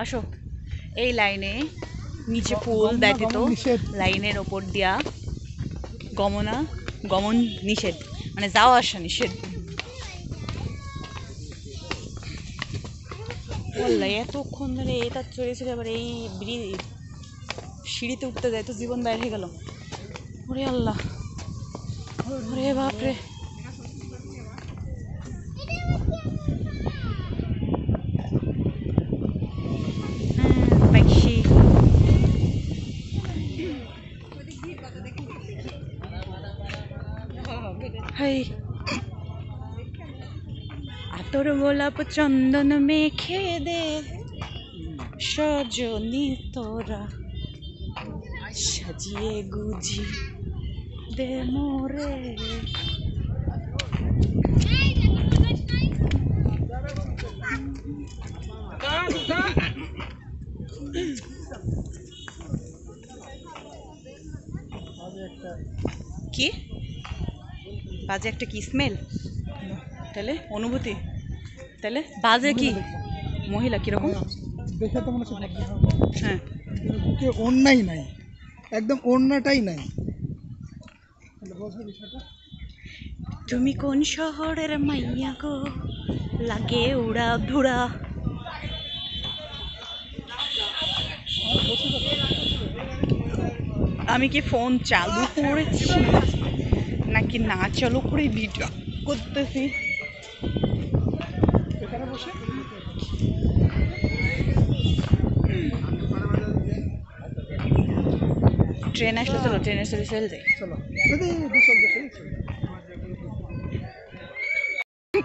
আসো, এই লাইনে নিচে পুল ব্যতীত লাইনের ওপর দিয়া গমন নিষেধ, মানে যাওয়া আসা নিষেধ। বললাই এতক্ষণ ধরে এটা চড়েছিল, আবার এই সিঁড়িতে উঠতে যায় তো জীবন বাইরে হয়ে গেল। ওরে আল্লাহ, ওরে বাপরে। হাই, আতর গোলাপ চন্দন মেখে দে সজনী তোরা, সাজিয়ে গুজি দে মোরে। কি বাজে একটা কি স্মেল? তাহলে অনুভূতি, তাহলে বাজে কি মহিলা কিরকম দেখে তো মনে হচ্ছে। হ্যাঁ, বুকে ওড়নাই নাই, একদম ওড়নাটাই নাই। তুমি কোন শহরের মাইয়া গো, লাগে উড়া ধুরা। আমি কি ফোন চালু করেছি নাকি না চালু করে ভিডিও করতেছি? এখানে বসে ট্রেন আসলে চলো, ট্রেনের সাথে চলে যাই। চলো,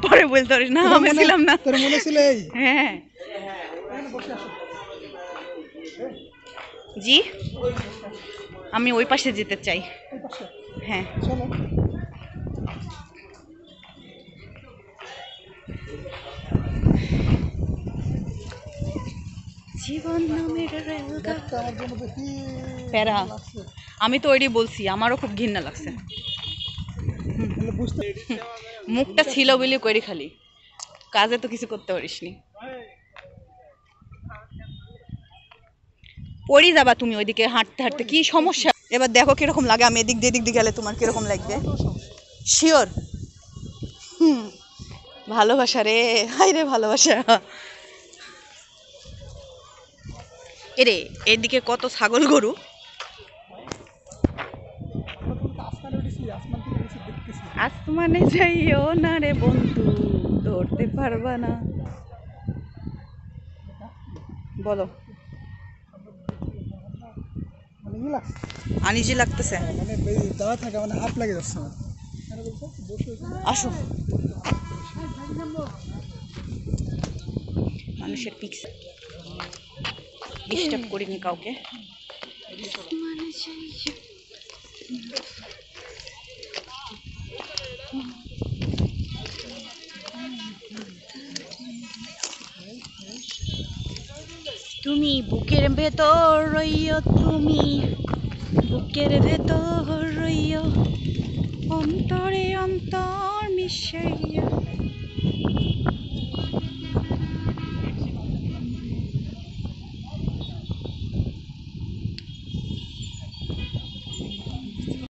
পরে বলতে পারিস না আমি ছিলাম না। তোর মনে ছিল এই? হ্যাঁ জি, আমি ওই পাশে যেতে চাই। হ্যাঁ চলো। জীবন নামের দেখতে আমার জন্য বেশি প্যারা। লাগছে। আমি তো ওইটাই বলছি, আমারও খুব ঘৃণা লাগছে। বুঝতে মুখটা ছিল বলে করি খালি, কাজে তো কিছু করতে পারিসনি। পড়ি যাবা তুমি ওইদিকে হাঁটতে হাঁটতে, কি সমস্যা? এবার দেখো কিরকম লাগে, আমি এদিক দিয়ে গেলে তোমার কিরকম লাগবে? শিওর? ভালোবাসা রে, হাই রে ভালোবাসা। এরে এদিকে কত ছাগল গরু। আসমানে যাইও না রে বন্ধু, ধরতে পারবা না। বলো, আনিজি লাগতেছে? মানে দাওয়া থাকে, মানে হাত লাগে যাচ্ছে না। আসো, মানুষের পিক্স ডিস্টার্ব করিনি কাউকে। তুমি বুকের ভেতর রইও, তুমি বুকের ভেতর রইও, অন্তরে অন্তর মিশাইয়া।